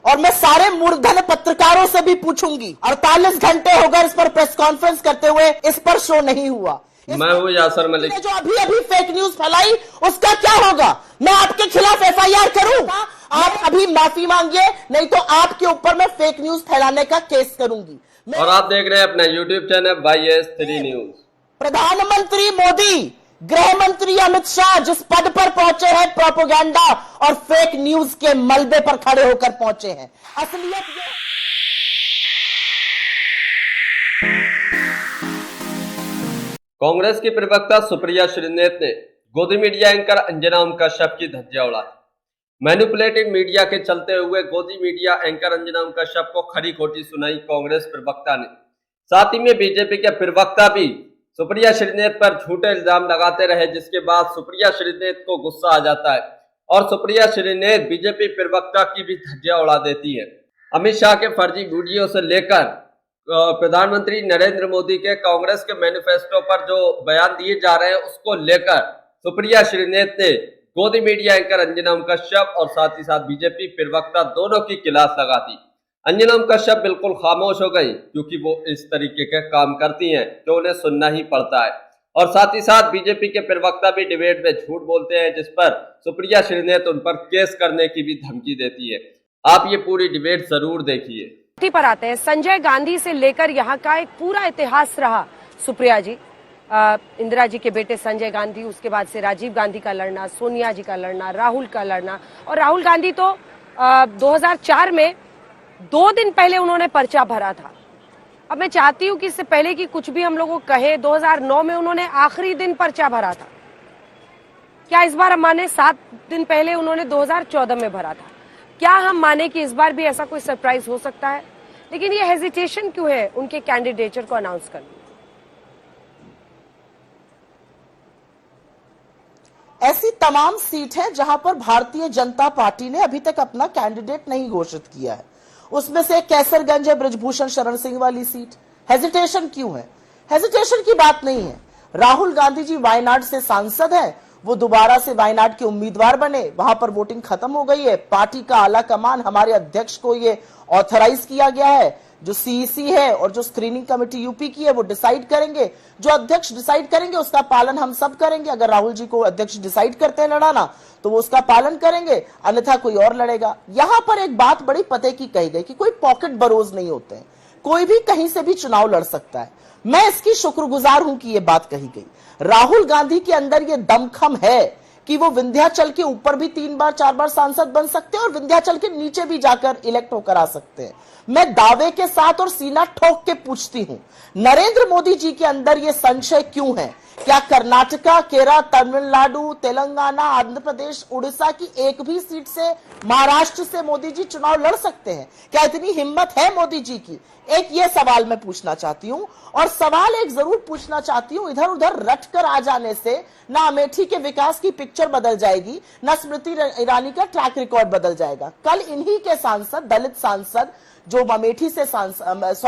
और मैं सारे मूर्धन पत्रकारों से भी पूछूंगी। 48 घंटे हो गए इस पर प्रेस कॉन्फ्रेंस करते हुए, इस पर शो नहीं हुआ। मैं हूँ यासर मलिक। जो अभी अभी फेक न्यूज फैलाई उसका क्या होगा? मैं आपके खिलाफ FIR करूं? आप अभी माफी मांगिए, नहीं तो आपके ऊपर मैं फेक न्यूज फैलाने का केस करूंगी। और आप देख रहे हैं अपना YouTube चैनल YS3 न्यूज। प्रधानमंत्री मोदी, गृह मंत्री अमित शाह जिस पद पर पहुंचे हैं, प्रोपेगेंडा और फेक न्यूज के मलबे पर खड़े होकर पहुंचे हैं। असलियत ये कांग्रेस की प्रवक्ता सुप्रिया श्रीनेत ने गोदी मीडिया एंकर अंजना ओम कश्यप की धज्जियां उड़ाई। मैनिपुलेटिव मीडिया के चलते हुए गोदी मीडिया एंकर अंजना ओम कश्यप को खरी खोटी सुनाई कांग्रेस प्रवक्ता ने। साथ ही में बीजेपी के प्रवक्ता भी सुप्रिया श्रीनेत पर झूठे इल्जाम लगाते रहे, जिसके बाद सुप्रिया श्रीनेत को गुस्सा आ जाता है और सुप्रिया श्रीनेत बीजेपी प्रवक्ता की भी धज्जियां उड़ा देती है। अमित शाह के फर्जी वीडियो से लेकर प्रधानमंत्री नरेंद्र मोदी के कांग्रेस के मैनिफेस्टो पर जो बयान दिए जा रहे हैं उसको लेकर सुप्रिया श्रीनेत ने गोदी मीडिया एंकर अंजना ओम कश्यप और साथ ही साथ बीजेपी प्रवक्ता दोनों की क्लास लगा दी। अंजना ओम कश्यप बिल्कुल खामोश हो गई, क्योंकि वो इस तरीके के काम करती हैं तो उन्हें सुनना ही पड़ता है। और साथ ही साथ बीजेपी के प्रवक्ता भी डिबेट में झूठ बोलते हैं, जिस पर सुप्रिया श्रीनेत उन पर केस करने की भी धमकी देती है। आप ये पूरी डिबेट जरूर देखिए। पर आते हैं, संजय गांधी से लेकर यहाँ का एक पूरा इतिहास रहा। सुप्रिया जी, इंदिरा जी के बेटे संजय गांधी, उसके बाद से राजीव गांधी का लड़ना, सोनिया जी का लड़ना, राहुल का लड़ना, और राहुल गांधी तो 2004 में 2 दिन पहले उन्होंने पर्चा भरा था। अब मैं चाहती हूँ कि इससे पहले कि कुछ भी हम लोगों को कहे, 2009 में उन्होंने आखिरी दिन पर्चा भरा था। क्या इस बार हम माने 7 दिन पहले उन्होंने 2014 में भरा था? क्या हम माने कि इस बार भी ऐसा कोई सरप्राइज हो सकता है? लेकिन ये हेजिटेशन क्यों है उनके कैंडिडेचर को अनाउंस करने? ऐसी तमाम सीट है जहां पर भारतीय जनता पार्टी ने अभी तक अपना कैंडिडेट नहीं घोषित किया है। उसमें से कैसरगंज है, बृजभूषण शरण सिंह वाली सीट। हेजिटेशन क्यों है? हेजिटेशन की बात नहीं है। राहुल गांधी जी वायनाड से सांसद है, वो दोबारा से वायनाड के उम्मीदवार बने, वहां पर वोटिंग खत्म हो गई है। पार्टी का आला कमान, हमारे अध्यक्ष को ये ऑथराइज किया गया है। जो CEC है और जो स्क्रीनिंग कमेटी यूपी की है वो डिसाइड करेंगे। जो अध्यक्ष डिसाइड करेंगे उसका पालन हम सब करेंगे। अगर राहुल जी को अध्यक्ष डिसाइड करते हैं लड़ाना तो वो उसका पालन करेंगे, अन्यथा कोई और लड़ेगा। यहां पर एक बात बड़ी पते की कही गई कि कोई पॉकेट बरोज नहीं होते हैं, कोई भी कहीं से भी चुनाव लड़ सकता है। मैं इसकी शुक्रगुजार हूं कि ये बात कही गई। राहुल गांधी के अंदर ये दमखम है कि वो विंध्याचल के ऊपर भी 3 बार 4 बार सांसद बन सकते हैं और विंध्याचल के नीचे भी जाकर इलेक्ट होकर आ सकते हैं। मैं दावे के साथ और सीना ठोक के पूछती हूं, नरेंद्र मोदी जी के अंदर ये संशय क्यों है? क्या कर्नाटका, केरल, तमिलनाडु, तेलंगाना, आंध्र प्रदेश, उड़ीसा की एक भी सीट से, महाराष्ट्र से मोदी जी चुनाव लड़ सकते हैं? क्या इतनी हिम्मत है मोदी जी की? एक ये सवाल मैं पूछना चाहती हूं। और सवाल एक जरूर पूछना चाहती हूं, इधर उधर रट कर आ जाने से ना अमेठी के विकास की पिक्चर बदल जाएगी, ना स्मृति ईरानी का ट्रैक रिकॉर्ड बदल जाएगा। कल इन्हीं के सांसद, दलित सांसद जो अमेठी से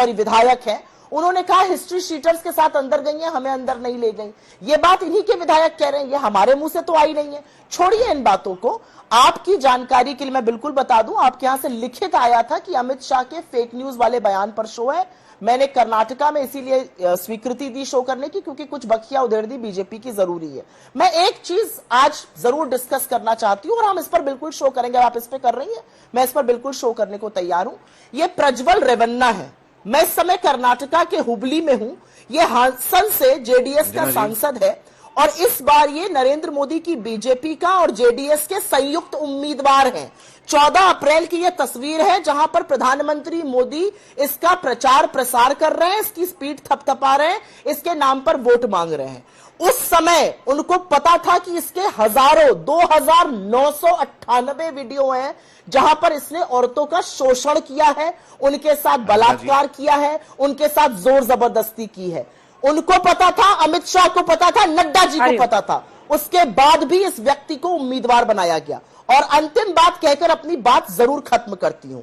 विधायक हैं, उन्होंने कहा हिस्ट्री शीटर्स के साथ अंदर गई हैं, हमें अंदर नहीं ले गई। ये बात इन्हीं के विधायक कह रहे हैं, ये हमारे मुंह से तो आई नहीं है। छोड़िए इन बातों को। आपकी जानकारी के लिए मैं बिल्कुल बता दूं, आपके यहां से लिखित आया था कि अमित शाह के फेक न्यूज वाले बयान पर शो है। मैंने कर्नाटका में इसीलिए स्वीकृति दी शो करने की, क्योंकि कुछ बखिया उधेड़ दी बीजेपी की जरूरी है। मैं एक चीज आज जरूर डिस्कस करना चाहती हूं और हम इस पर बिल्कुल शो करेंगे। आप इस पर कर रही है, मैं इस पर बिल्कुल शो करने को तैयार हूं। ये प्रज्वल रेवन्ना है। मैं इस समय कर्नाटका के हुबली में हूं। ये हासन से जेडीएस का सांसद है और इस बार ये नरेंद्र मोदी की बीजेपी का और जेडीएस के संयुक्त उम्मीदवार हैं। 14 अप्रैल की यह तस्वीर है जहां पर प्रधानमंत्री मोदी इसका प्रचार प्रसार कर रहे हैं, इसकी स्पीड थपथपा रहे हैं, इसके नाम पर वोट मांग रहे हैं। उस समय उनको पता था कि इसके हजारों 2998 वीडियो हैं जहां पर इसने औरतों का शोषण किया है, उनके साथ बलात्कार किया है, उनके साथ जोर जबरदस्ती की है। उनको पता था, अमित शाह को पता था, नड्डा जी को पता था। उसके बाद भी इस व्यक्ति को उम्मीदवार बनाया गया। और अंतिम बात कहकर अपनी बात जरूर खत्म करती हूं।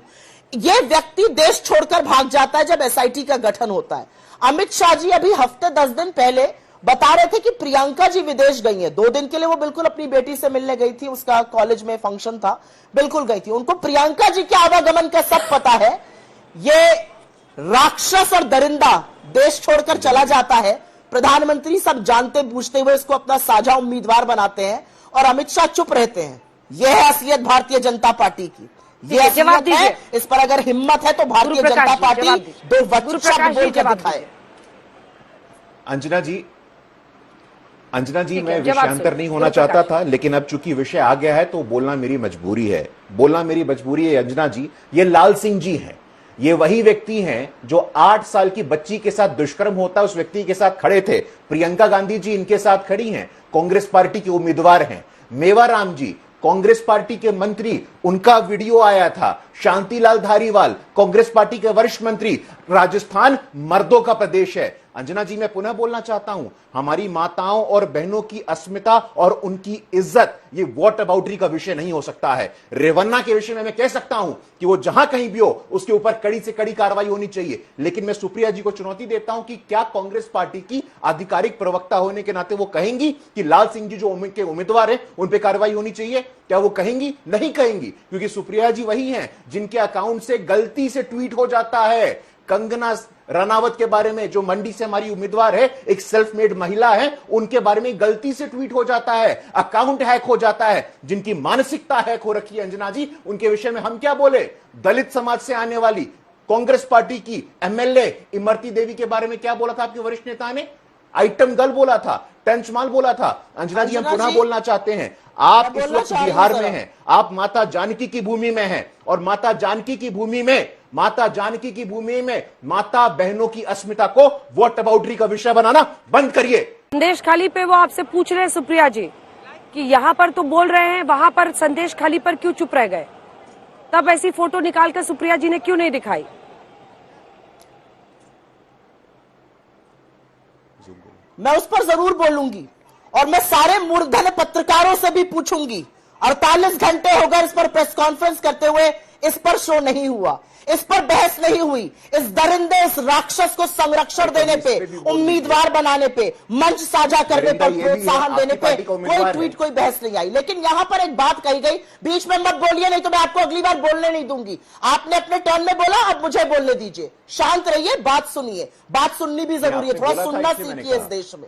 यह व्यक्ति देश छोड़कर भाग जाता है जब SIT का गठन होता है। अमित शाह जी अभी हफ्ते 10 दिन पहले बता रहे थे कि प्रियंका जी विदेश गई हैं 2 दिन के लिए। वो बिल्कुल अपनी बेटी से मिलने गई थी, उसका कॉलेज में फंक्शन था, बिल्कुल गई थी। उनको प्रियंका जी के आवागमन का सब पता है। ये राक्षस और दरिंदा देश छोड़कर चला जाता है, प्रधानमंत्री सब जानते बूझते हुए इसको अपना साझा उम्मीदवार बनाते हैं और अमित शाह चुप रहते हैं। यह है असलियत भारतीय जनता पार्टी की, ये असलियत है। इस पर अगर हिम्मत है तो भारतीय जनता पार्टी 2 वचन बोल कर दिखाए। अंजना जी मैं विषयांतर नहीं होना चाहता था, लेकिन अब चूंकि विषय आ गया है तो बोलना मेरी मजबूरी है। अंजना जी, ये लाल सिंह जी हैं। ये वही व्यक्ति हैं जो 8 साल की बच्ची के साथ दुष्कर्म होता उस व्यक्ति के साथ खड़े थे। प्रियंका गांधी जी इनके साथ खड़ी हैं, कांग्रेस पार्टी के उम्मीदवार हैं। मेवाराम जी कांग्रेस पार्टी के मंत्री, उनका वीडियो आया था। शांतिलाल धारीवाल कांग्रेस पार्टी के वरिष्ठ मंत्री। राजस्थान मर्दों का प्रदेश है। अंजना जी मैं पुनः बोलना चाहता हूं, हमारी माताओं और बहनों की अस्मिता और उनकी इज्जत ये वॉट अबाउटरी का विषय नहीं हो सकता है। रेवन्ना के विषय में मैं कह सकता हूं कि वो जहां कहीं भी हो उसके ऊपर कड़ी से कड़ी कार्रवाई होनी चाहिए, लेकिन मैं सुप्रिया जी को चुनौती देता हूं कि क्या कांग्रेस पार्टी की आधिकारिक प्रवक्ता होने के नाते वो कहेंगी कि लाल सिंह जी जो उम्मीदवार हैं उन पर कार्रवाई होनी चाहिए? क्या वो कहेंगी? नहीं कहेंगी, क्योंकि सुप्रिया जी वही हैं जिनके अकाउंट से गलती से ट्वीट हो जाता है कंगना रनावत के बारे में, जो मंडी से हमारी उम्मीदवार है, एक सेल्फ मेड महिला है, उनके बारे में गलती से ट्वीट हो जाता है, अकाउंट हैक हो जाता है। जिनकी मानसिकता हैक हो रखी है अंजना जी, उनके विषय में हम क्या बोले? दलित समाज से आने वाली कांग्रेस पार्टी की एमएलए इमरती देवी के बारे में क्या बोला था आपके वरिष्ठ नेता ने? आइटम गर्ल बोला था, टेंचमाल बोला था। अंजना जी हम पुनः बोलना चाहते हैं, आप इस वक्त बिहार में हैं, आप माता जानकी की भूमि में हैं, और माता जानकी की भूमि में माता बहनों की अस्मिता को वोट अबाउटरी का विषय बनाना बंद करिए। संदेश खाली पे वो आपसे पूछ रहे हैं सुप्रिया जी कि यहाँ पर तो बोल रहे हैं, वहां पर संदेश खाली पर क्यों चुप रह गए? तब ऐसी फोटो निकालकर सुप्रिया जी ने क्यों नहीं दिखाई? मैं उस पर जरूर बोलूंगी और मैं सारे मूर्धन्य पत्रकारों से भी पूछूंगी। 48 घंटे हो गए इस पर प्रेस कॉन्फ्रेंस करते हुए, इस पर शो नहीं हुआ, इस पर बहस नहीं हुई। इस दरिंदे, इस राक्षस को संरक्षण देने पे, उम्मीदवार बनाने पे, मंच साझा करने पर, प्रोत्साहन देने पे कोई ट्वीट, कोई बहस नहीं आई। लेकिन यहां पर एक बात कही गई, बीच में मत बोलिए नहीं तो मैं आपको अगली बार बोलने नहीं दूंगी। आपने अपने टर्न में बोला, अब मुझे बोलने दीजिए। शांत रहिए, बात सुनिए, बात सुननी भी जरूरी है, थोड़ा सुनना सीखिए इस देश में।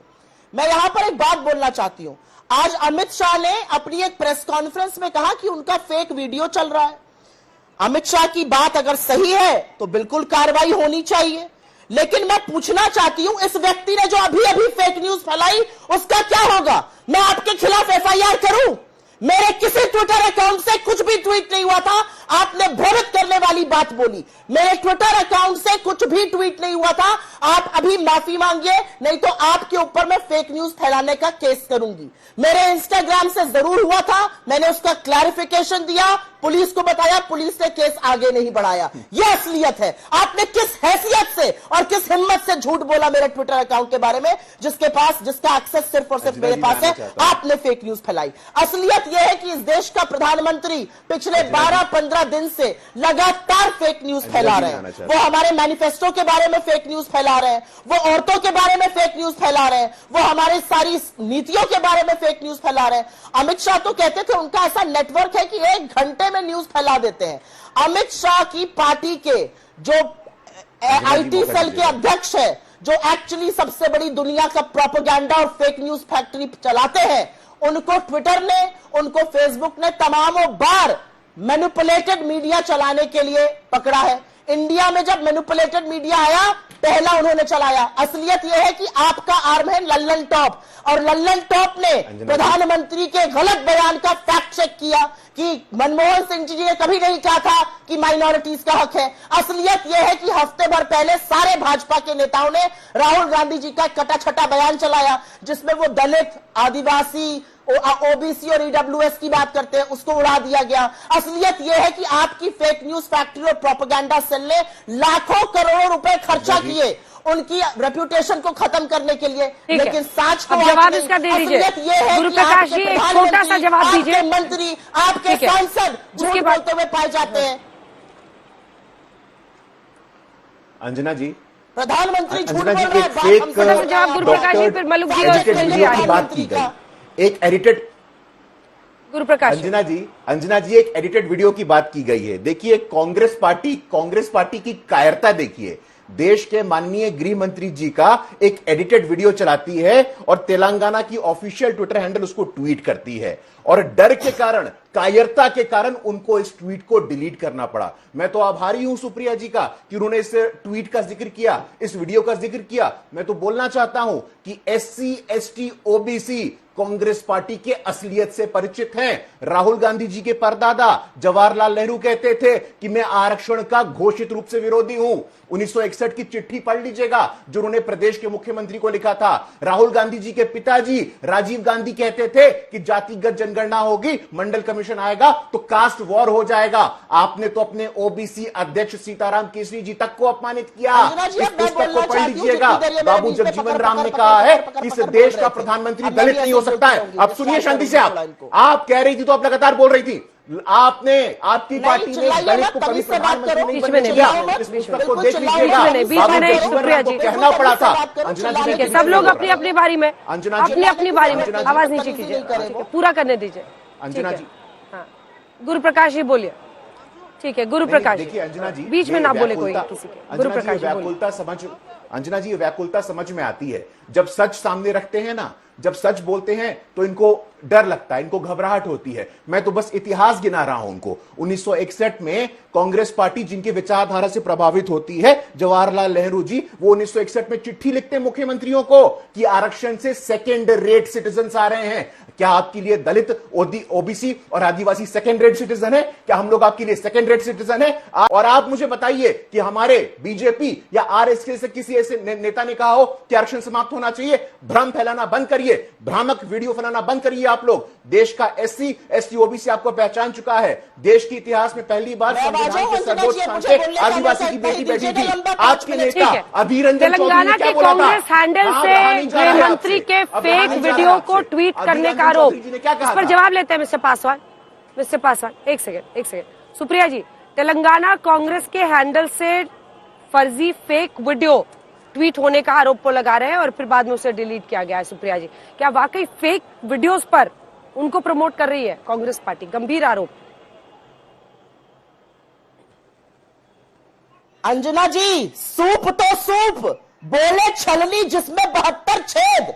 मैं यहां पर एक बात बोलना चाहती हूं। आज अमित शाह ने अपनी एक प्रेस कॉन्फ्रेंस में कहा कि उनका फेक वीडियो चल रहा है। अमित शाह की बात अगर सही है तो बिल्कुल कार्रवाई होनी चाहिए, लेकिन मैं पूछना चाहती हूं, इस व्यक्ति ने जो अभी अभी फेक न्यूज फैलाई उसका क्या होगा? मैं आपके खिलाफ एफआईआर करूं? मेरे किसी ट्विटर अकाउंट से कुछ भी ट्वीट नहीं हुआ था। आपने भ्रमित करने वाली बात बोली। मेरे ट्विटर अकाउंट से कुछ भी ट्वीट नहीं हुआ था। आप अभी माफी मांगिए, नहीं तो आपके ऊपर मैं फेक न्यूज फैलाने का केस करूंगी। मेरे इंस्टाग्राम से जरूर हुआ था, मैंने उसका क्लैरिफिकेशन दिया, पुलिस को बताया, पुलिस ने केस आगे नहीं बढ़ाया। यह असलियत है। आपने किस हैसियत से और किस हिम्मत से झूठ बोला मेरे ट्विटर अकाउंट के बारे में, जिसका एक्सेस सिर्फ और सिर्फ मेरे पास है? आपने फेक न्यूज फैलाई। असलियत यह है कि इस देश का प्रधानमंत्री पिछले 12-15 दिन से लगातार फेक न्यूज फैला रहे हैं। वो हमारे मैनिफेस्टो के बारे में फेक न्यूज फैला रहे हैं, वो औरतों के बारे में फेक न्यूज फैला रहे हैं, वो हमारी सारी नीतियों के बारे में फेक न्यूज फैला रहे हैं। अमित शाह तो कहते थे उनका ऐसा नेटवर्क है कि 1 घंटे में न्यूज फैला देते हैं। अमित शाह की पार्टी के जो आईटी सेल के अध्यक्ष है, जो एक्चुअली सबसे बड़ी दुनिया का प्रोपेगेंडा और फेक न्यूज फैक्ट्री चलाते हैं, उनको ट्विटर ने, उनको फेसबुक ने तमामों बार मैनिपुलेटेड मीडिया चलाने के लिए पकड़ा है। इंडिया में जब मैनिपुलेटेड मीडिया आया, पहला उन्होंने चलाया। असलियत यह है कि आपका आर्म है लल्लन टॉप, और लल्लन टॉप ने प्रधानमंत्री के गलत बयान का फैक्ट चेक किया कि मनमोहन सिंह जी ने कभी नहीं कहा था कि माइनॉरिटीज का हक है। असलियत यह है कि हफ्ते भर पहले सारे भाजपा के नेताओं ने राहुल गांधी जी का कटा छटा बयान चलाया, जिसमें वो दलित, आदिवासी, ओबीसी और ईडब्ल्यूएस की बात करते हैं, उसको उड़ा दिया गया। असलियत यह है कि आपकी फेक न्यूज फैक्ट्री और प्रोपेगेंडा सेल ने लाखों करोड़ों रुपए खर्चा किए उनकी रेप्यूटेशन को खत्म करने के लिए, लेकिन साच को जवाब इसका दे दीजिए। गुरुप्रकाश जी एक छोटा सा जवाब दीजिए। मंत्री, आपके सांसद झूठ बोलते हुए पाए जाते हैं। अंजना जी, प्रधानमंत्री झूठ बोल अंजना जी रहा है। एक बात फेक हमसे जवाब जवाब गुरु प्रकाश जी, फिर मलुक जी और एडिटेड सुनील जी वीडियो की आगे। बात की गई। एक एडिटेड गुरु प्रकाश जी। अंजना जी एक एडिटेड वीडियो की बात की गई है। देखिए कांग्रेस पार्टी की कायरता देखिए। देश के माननीय गृह मंत्री जी का एक एडिटेड वीडियो चलाती है और तेलंगाना की ऑफिशियल ट्विटर हैंडल उसको ट्वीट करती है और डर के कारण, कायरता के कारण उनको इस ट्वीट को डिलीट करना पड़ा। मैं तो आभारी हूं सुप्रिया जी का कि उन्होंने इस ट्वीट का जिक्र किया, इस वीडियो का जिक्र किया। मैं तो बोलना चाहता हूं कि SC ST OBC Congress party के असलियत से परिचित हैं। राहुल गांधी जी के परदादा जवाहरलाल नेहरू कहते थे कि मैं आरक्षण का घोषित रूप से विरोधी हूं। 1961 की चिट्ठी पढ़ लीजिएगा जो उन्होंने प्रदेश के मुख्यमंत्री को लिखा था। राहुल गांधी जी के पिताजी राजीव गांधी कहते थे कि जातिगत जनगणना होगी, मंडल कमीशन आएगा तो कास्ट वॉर हो जाएगा। आपने तो अपने OBC अध्यक्ष सीताराम केसरी जी तक को अपमानित किया। इस पुस्तक को पढ़ लीजिएगा। बाबू जगजीवन राम ने कहा है कि इस देश का प्रधानमंत्री दलित नहीं हो सकता है। अब सुनिए शांति से, आप कह रही थी तो आप लगातार बोल रही थी। आपकी पार्टी ने दलित को कभी प्रधानमंत्री नहीं बनने दिया। इस पुस्तक को देख लीजिएगा। बाबू जगजीवन राम को कहना पड़ा था। अंजना जी सब लोग अपनी अपनी बारी में, अपनी बारी में आवाज नीचे कीजिए, पूरा करने दीजिए। अंजना जी, हाँ, गुरु प्रकाश जी बोलिए। ठीक है गुरु प्रकाश, देखिए अंजना जी, बीच में ना बोले कोई किसी के। गुरु प्रकाश जी अंजना जी, ये व्याकुलता समझ में आती है जब सच सामने रखते हैं ना, जब सच बोलते हैं तो इनको डर लगता है, इनको घबराहट होती है। मैं तो बस इतिहास गिना रहा हूं उनको। 1961 में कांग्रेस पार्टी जिनकी विचारधारा से प्रभावित होती है, जवाहरलाल नेहरू जी, वो 1961 में चिट्ठी लिखते हैं मुख्यमंत्रियों को कि आरक्षण से सेकेंड रेट सिटीजन आ रहे हैं। क्या आपके लिए दलित, OBC और आदिवासी सेकेंड रेट सिटीजन है? क्या हम लोग आपके लिए सेकेंड रेट सिटीजन है? और आप मुझे बताइए कि हमारे बीजेपी या RSK से किसी ऐसे नेता ने कहा हो कि आरक्षण समाप्त होना चाहिए? भ्रम फैलाना बंद करिए, भ्रामक वीडियो फैलाना बंद करिए। आप लोग देश का SC ST OBC आपको पहचान चुका है। देश के इतिहास में पहली बार संविधान के सर्वोच्च स्थान पे आदिवासी की बेटी बैठी थी। आपके नेता अधीर रंजन तेलंगाना के कांग्रेस हैंडल से गृह मंत्री के फेक वीडियो को ट्वीट करने का आरोप, इस पर जवाब लेते हैं मिस्टर पासवान। एक सेकेंड सुप्रिया जी, तेलंगाना कांग्रेस के हैंडल से फर्जी फेक वीडियो ट्वीट होने का आरोप को लगा रहे हैं और फिर बाद में उसे डिलीट किया गया है। सुप्रिया जी, क्या वाकई फेक वीडियोस पर उनको प्रमोट कर रही है कांग्रेस पार्टी? गंभीर आरोप। अंजना जी, सूप तो सूप, बोले छलनी जिसमें 72 छेद।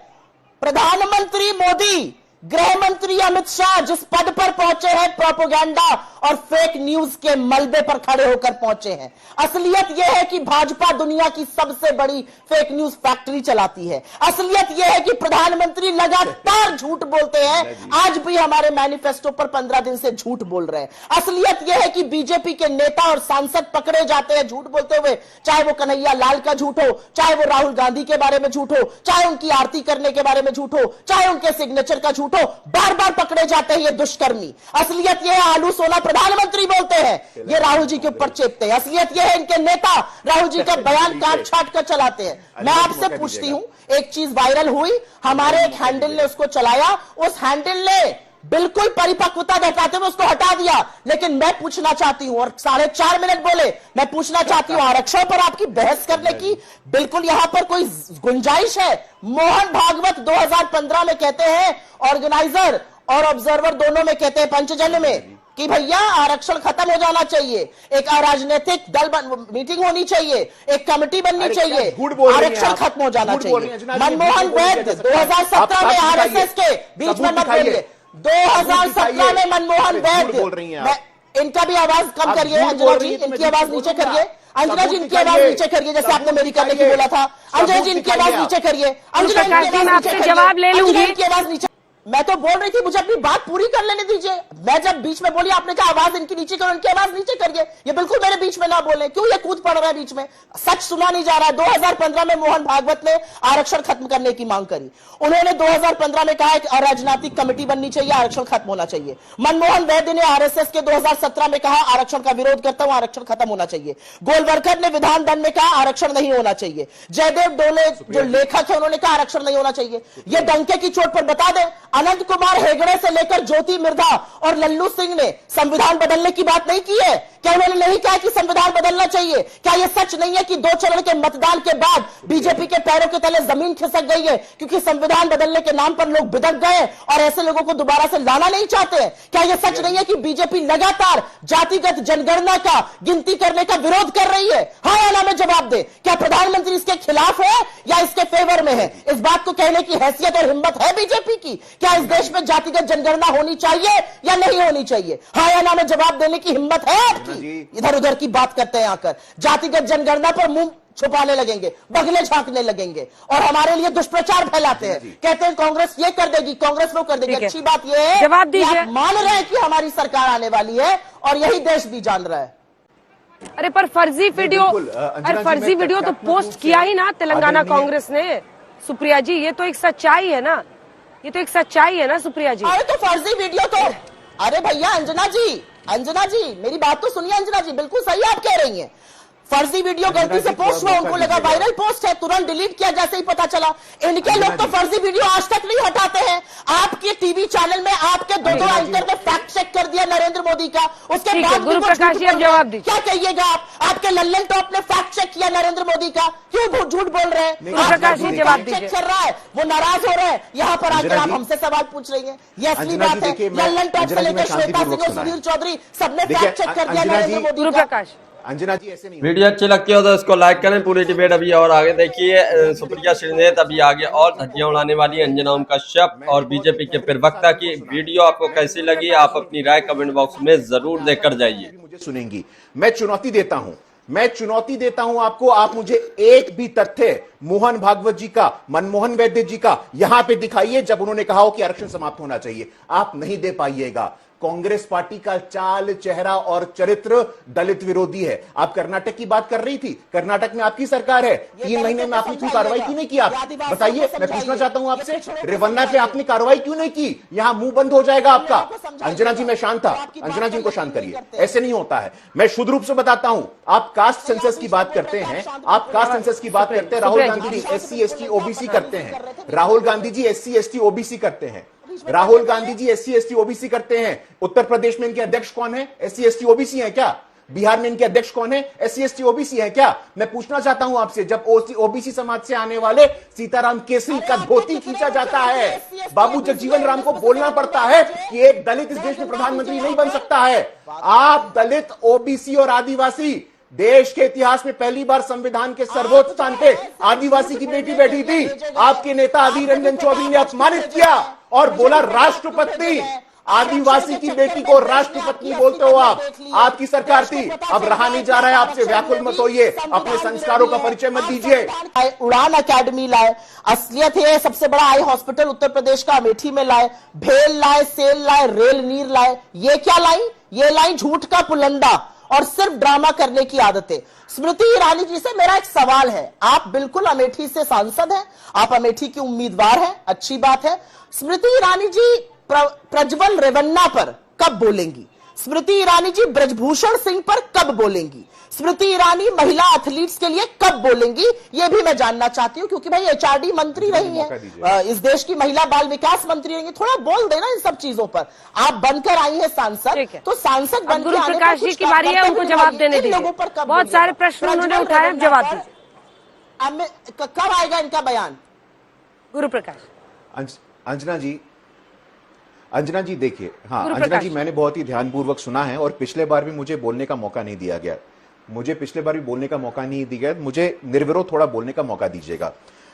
प्रधानमंत्री मोदी, गृह मंत्री अमित शाह जिस पद पर पहुंचे हैं, प्रोपेगेंडा और फेक न्यूज के मलबे पर खड़े होकर पहुंचे हैं। असलियत यह है कि भाजपा दुनिया की सबसे बड़ी फेक न्यूज फैक्ट्री चलाती है। असलियत यह है कि प्रधानमंत्री लगातार झूठ बोलते हैं। आज भी हमारे मैनिफेस्टो पर 15 दिन से झूठ बोल रहे हैं। असलियत यह है कि बीजेपी के नेता और सांसद पकड़े जाते हैं झूठ बोलते हुए, चाहे वो कन्हैया लाल का झूठ हो, चाहे वो राहुल गांधी के बारे में झूठ हो, चाहे उनकी आरती करने के बारे में झूठ हो, चाहे उनके सिग्नेचर का झूठ हो, बार बार पकड़े जाते हैं ये दुष्कर्मी। असलियत यह है आलू सोना प्रधानमंत्री बोलते हैं, ये राहुल जी के ऊपर चेपते हैं। असलियत यह है इनके नेता राहुल जी का बयान काट छाट कर चलाते हैं। मैं आपसे पूछती हूं, एक चीज वायरल हुई, हमारे एक हैंडल ने उसको चलाया, उस हैंडल ने बिल्कुल परिपक्वता दिखाते हुए उसको हटा दिया। लेकिन मैं पूछना चाहती हूं, और 4.5 मिनट बोले, मैं पूछना चाहती हूं, आरक्षण पर आपकी बहस करने की बिल्कुल यहां पर कोई गुंजाइश है? मोहन भागवत 2015 में कहते हैं, ऑर्गेनाइजर और ऑब्जर्वर दोनों में कहते हैं, पंचजन्य में, कि भैया आरक्षण खत्म हो जाना चाहिए, एक अराजनीतिक दल मीटिंग होनी चाहिए, एक कमेटी बननी चाहिए, आरक्षण खत्म हो जाना चाहिए। मनमोहन वैद्य 2017 में RSS के बीच में मत बोलिए, 2017 में मनमोहन वैद्य, इनका भी आवाज कम करिए। अंजना जी, इनकी आवाज नीचे करिए। अंजना जी, इनकी आवाज नीचे करिए, जैसे आपने मेरी करने की बोला था। अंजना जी, इनकी आवाज नीचे करिए। अंजना जी, आपसे जवाब ले लूंगी। इनकी आवाज नीचे। मैं तो बोल रही थी, मुझे अपनी बात पूरी कर लेने दीजिए। मैं जब बीच में बोली, आपने कहा आवाज इनकी नीचे करो, इनकी आवाज नीचे करिए। ये बिल्कुल मेरे बीच में ना बोले, क्यों ये कूद पड़ रहा है बीच में? सच सुना नहीं जा रहा है। 2015 में मोहन भागवत ने आरक्षण खत्म करने की मांग करी। उन्होंने 2015 में कहा कि अराजनीतिक कमेटी बननी चाहिए, आरक्षण खत्म होना चाहिए। मनमोहन वैद्य ने RSS के 2017 में कहा आरक्षण का विरोध करता हूं, आरक्षण खत्म होना चाहिए। गोलवलकर ने विधान दंड में कहा आरक्षण नहीं होना चाहिए। जयदेव डोले जो लेखक है, उन्होंने कहा आरक्षण नहीं होना चाहिए। ये डंके की चोट पर बता दें, अनंत कुमार हेगड़े से लेकर ज्योति मिर्धा और लल्लू सिंह ने संविधान बदलने की बात नहीं की है। क्या उन्होंने नहीं कहा कि संविधान बदलना चाहिए? क्या यह सच नहीं है कि 2 चरण के मतदान के बाद बीजेपी के पैरों के तले जमीन खिसक गई है, क्योंकि संविधान बदलने के नाम पर लोग बिदक गए और ऐसे लोगों को दोबारा से लाना नहीं चाहते हैं? क्या यह सच नहीं है कि बीजेपी लगातार जातिगत जनगणना का गिनती करने का विरोध कर रही है? हाँ या ना में जवाब दे। क्या प्रधानमंत्री इसके खिलाफ है या इसके फेवर में है? इस बात को कहने की हैसियत और हिम्मत है बीजेपी की? क्या इस देश में जातिगत जनगणना होनी चाहिए या नहीं होनी चाहिए? हाँ या ना में जवाब देने की हिम्मत है आपकी? इधर उधर की बात करते हैं आकर, जातिगत जनगणना पर मुंह छुपाने लगेंगे, बगले झांकने लगेंगे और हमारे लिए दुष्प्रचार फैलाते हैं। कहते हैं कांग्रेस ये कर देगी, कांग्रेस वो कर देगी। अच्छी बात ये है जवाब कि दीजिए। आप मान रहे हैं कि हमारी सरकार आने वाली है और यही देश भी जान रहा है। अरे पर फर्जी वीडियो, अरे फर्जी वीडियो तो पोस्ट किया ही ना तेलंगाना कांग्रेस ने। सुप्रिया जी ये तो एक सच्चाई है ना, ये तो एक सच्चाई है ना सुप्रिया जी। अरे तो फर्जी वीडियो तो, अरे भैया अंजना जी मेरी बात तो सुनिए। अंजना जी बिल्कुल सही आप कह रही हैं। फर्जी वीडियो गलती से पोस्ट हुआ, उनको लगा वायरल पोस्ट है, तुरंत डिलीट किया जैसे ही पता चला। इनके लोग तो फर्जी वीडियो आज तक नहीं हटाते हैं। आपके टीवी चैनल में आपके 2 एंकर ने फैक्ट चेक कर दिया नरेंद्र मोदी का, उसके बाद गुरु प्रकाश जी अब जवाब दीजिए। क्या कहिएगा आप? आपके लल्लन टॉप ने फैक्ट चेक किया नरेंद्र मोदी का, क्यों झूठ बोल रहे हैं? गुरु प्रकाश जी जवाब दीजिए। चेक कर रहा है, वो नाराज हो रहे हैं, यहाँ पर आकर आप हमसे सवाल पूछ रही है। ये असली बात है। लल्लन टॉप से लेकर श्वेता सिंह और सुधीर चौधरी सबने फैक्ट चेक कर दिया नरेंद्र मोदी गुरु का। प्रकाश अंजना जी ऐसे नहीं। वीडियो अच्छी लगती हो तो इसको लाइक करें। पूरी डिबेट अभी और आगे देखिए। सुप्रिया श्रीनेत अभी आगे और धज्जियां उड़ाने वाली अंजना ओम कश्यप और बीजेपी के प्रवक्ता की वीडियो आपको कैसी लगी? आप अपनी राय कमेंट बॉक्स में जरूर देकर जाइए। मुझे सुनेंगी, मैं चुनौती देता हूं आपको। आप मुझे एक भी तथ्य मोहन भागवत जी का, मनमोहन वैद्य जी का यहां पे दिखाइए जब उन्होंने कहा हो कि आरक्षण समाप्त होना चाहिए। आप नहीं दे पाइएगा। कांग्रेस पार्टी का चाल, चेहरा और चरित्र दलित विरोधी है। आप कर्नाटक की बात कर रही थी, कर्नाटक में आपकी सरकार है, 3 महीने में आपने क्यों कार्रवाई क्यों नहीं की? आप बताइए, मैं पूछना चाहता हूं आपसे, रेवन्ना पे आपने कार्रवाई क्यों नहीं की? यहां मुंह बंद हो जाएगा आपका। अंजना जी मैं शांत था, अंजना जी को शांत करिए, ऐसे नहीं होता है। मैं शुद्ध रूप से बताता हूं, आप कास्ट सेंसस की बात करते हैं, Rahul Gandhi ji SC ST OBC करते हैं, Rahul Gandhi ji SC ST OBC करते हैं, Rahul Gandhi ji SC ST OBC करते हैं। उत्तर प्रदेश में इनके अध्यक्ष कौन है? SC ST OBC है क्या? बिहार में इनके अध्यक्ष कौन है? SC ST OBC है क्या? मैं पूछना चाहता हूं आपसे, जब OBC समाज से आने वाले सीताराम केसरी का धोती खींचा जाता है, बाबू जगजीवन राम को बोलना पड़ता है कि एक दलित इस देश में प्रधानमंत्री नहीं बन सकता है। आप दलित, OBC और आदिवासी, देश के इतिहास में पहली बार संविधान के सर्वोच्च स्थान पे आदिवासी की बेटी बैठी थी। आपके नेता अधीर रंजन चौधरी ने अपमानित किया और बोला राष्ट्रपति। आदिवासी की बेटी को राष्ट्रपति बोलते हो आप? आपकी सरकार थी। अब रहा नहीं जा रहा है आपसे, व्याकुल मत होइए, अपने संस्कारों का परिचय मत दीजिए। उड़ान अकेडमी लाए, असलियत है सबसे बड़ा आई हॉस्पिटल उत्तर प्रदेश का अमेठी में लाए, भेल लाए, सेल लाए, रेल नीर लाए। ये क्या लाई? ये लाई झूठ का पुलंदा और सिर्फ ड्रामा करने की आदतें। स्मृति ईरानी जी से मेरा एक सवाल है, आप बिल्कुल अमेठी से सांसद हैं, आप अमेठी की उम्मीदवार हैं, अच्छी बात है। स्मृति ईरानी जी प्रज्वल रेवन्ना पर कब बोलेंगी? स्मृति ईरानी जी ब्रजभूषण सिंह पर कब बोलेंगी? स्मृति ईरानी महिला एथलीट्स के लिए कब बोलेंगी? ये भी मैं जानना चाहती हूं, क्योंकि भाई HRD मंत्री रही हैं, इस देश की महिला बाल विकास मंत्री रही हैं, थोड़ा बोल देना इन सब चीजों पर। आप बनकर आई हैं सांसद, तो सांसद बनकर गुरु प्रकाश जी की बारी है, उनको जवाब देने दीजिए। बहुत सारे प्रश्न उन्होंने उठाए, जवाब दीजिए। कब आएगा इनका बयान? गुरु प्रकाश। अंजना जी देखिए, हाँ अंजना जी, मैंने बहुत ही ध्यानपूर्वक सुना है और पिछले बार भी मुझे बोलने का मौका नहीं दिया गया। मुझे निर्विरोध थोड़ा बोलने का मौका दीजिएगा।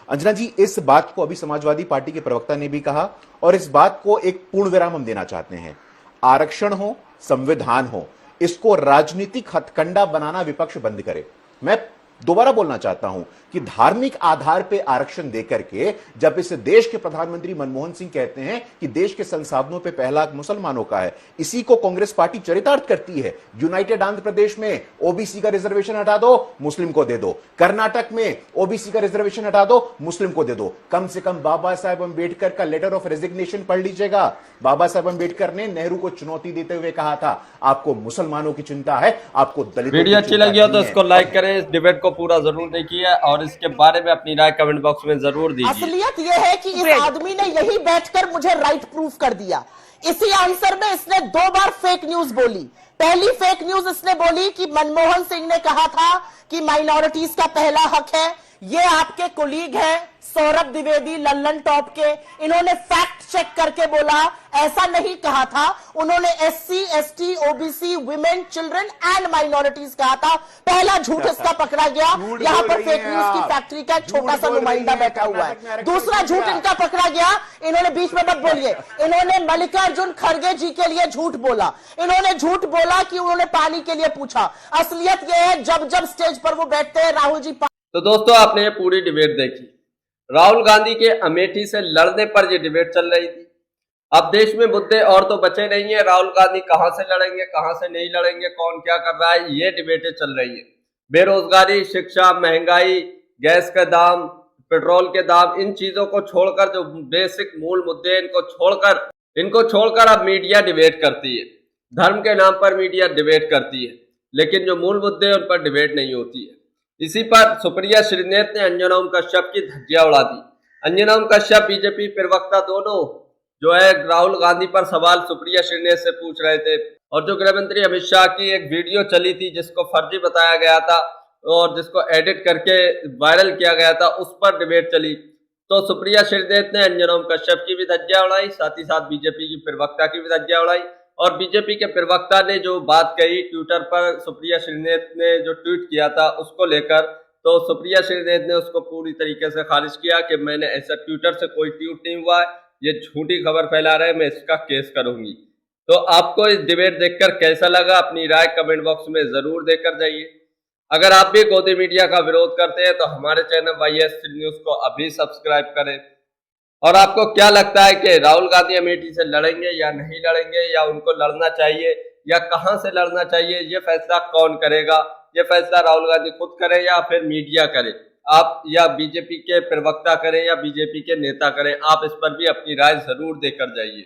अंजना जी, इस बात को अभी समाजवादी पार्टी के प्रवक्ता ने भी कहा और इस बात को एक पूर्ण विराम हम देना चाहते हैं। आरक्षण हो, संविधान हो, इसको राजनीतिक हथकंडा बनाना विपक्ष बंद करे। मैं दोबारा बोलना चाहता हूं कि धार्मिक आधार पे आरक्षण देकर के जब इस देश के प्रधानमंत्री मनमोहन सिंह कहते हैं कि देश के संसाधनों पे पहला हक मुसलमानों का है, इसी को कांग्रेस पार्टी चरितार्थ करती है। यूनाइटेड आंध्र प्रदेश में ओबीसी का रिजर्वेशन हटा दो, मुस्लिम को दे दो। कर्नाटक में ओबीसी का रिजर्वेशन हटा दो, मुस्लिम को दे दो। कम से कम बाबा साहेब अंबेडकर का लेटर ऑफ रेजिग्नेशन पढ़ लीजिएगा। बाबा साहेब अंबेडकर ने नेहरू को चुनौती देते हुए कहा था, आपको मुसलमानों की चिंता है, आपको दलितों। वीडियो अच्छी लगी हो तो इसको लाइक करें, इस डिबेट को पूरा जरूर देखिए और इसके बारे में अपनी राय कमेंट बॉक्स में जरूर दीजिए। असलियत यह है कि इस आदमी ने यही बैठकर मुझे राइट प्रूफ कर दिया। इसी आंसर में इसने 2 बार फेक न्यूज बोली। पहली फेक न्यूज इसने बोली कि मनमोहन सिंह ने कहा था कि माइनॉरिटीज का पहला हक है। ये आपके कोलीग हैं सौरभ द्विवेदी लल्लन टॉप के, इन्होंने फैक्ट चेक करके बोला ऐसा नहीं कहा था। उन्होंने SC, ST, OBC, women, children and minorities कहा था। पहला झूठ इसका पकड़ा गया। यहां पर फेक न्यूज की फैक्ट्री का एक छोटा सा नुमाइंदा बैठा हुआ है। दूसरा झूठ इनका पकड़ा गया, इन्होंने बीच में मत बोलिए, इन्होंने मल्लिकार्जुन खड़गे जी के लिए झूठ बोला। इन्होंने झूठ बोला कि उन्होंने पानी के लिए पूछा। असलियत यह है जब जब स्टेज पर वो बैठते हैं राहुल जी। तो दोस्तों आपने ये पूरी डिबेट देखी। राहुल गांधी के अमेठी से लड़ने पर ये डिबेट चल रही थी। अब देश में मुद्दे और तो बचे नहीं है, राहुल गांधी कहां से लड़ेंगे कहां से नहीं लड़ेंगे, कौन क्या कर रहा है, ये डिबेटें चल रही है। बेरोजगारी, शिक्षा, महंगाई, गैस के दाम, पेट्रोल के दाम, इन चीजों को छोड़कर जो बेसिक मूल मुद्दे इनको छोड़कर अब मीडिया डिबेट करती है। धर्म के नाम पर मीडिया डिबेट करती है, लेकिन जो मूल मुद्दे हैं उन पर डिबेट नहीं होती है। इसी पर सुप्रिया श्रीनेत ने अंजना ओम कश्यप की धज्जियां उड़ा दी। अंजना ओम कश्यप बीजेपी प्रवक्ता दोनों जो है राहुल गांधी पर सवाल सुप्रिया श्रीनेत से पूछ रहे थे, और जो गृह मंत्री अमित शाह की एक वीडियो चली थी जिसको फर्जी बताया गया था और जिसको एडिट करके वायरल किया गया था, उस पर डिबेट चली। तो सुप्रिया श्रीनेत ने अंजना ओम कश्यप की भी धज्जियां उड़ाई, साथ ही साथ बीजेपी की प्रवक्ता की भी धज्जियां उड़ाई। और बीजेपी के प्रवक्ता ने जो बात कही ट्विटर पर, सुप्रिया श्रीनेत ने जो ट्वीट किया था उसको लेकर, तो सुप्रिया श्रीनेत ने उसको पूरी तरीके से खारिज किया कि मैंने ऐसा ट्विटर से कोई ट्वीट नहीं हुआ है, ये झूठी खबर फैला रहे हैं, मैं इसका केस करूंगी। तो आपको इस डिबेट देखकर कैसा लगा, अपनी राय कमेंट बॉक्स में जरूर देकर जाइए। अगर आप भी गोदी मीडिया का विरोध करते हैं तो हमारे चैनल YS3 न्यूज को अभी सब्सक्राइब करें। और आपको क्या लगता है कि राहुल गांधी अमेठी से लड़ेंगे या नहीं लड़ेंगे, या उनको लड़ना चाहिए, या कहां से लड़ना चाहिए, ये फैसला कौन करेगा? ये फैसला राहुल गांधी खुद करे या फिर मीडिया करे, आप या बीजेपी के प्रवक्ता करें या बीजेपी के नेता करें? आप इस पर भी अपनी राय जरूर देकर जाइए।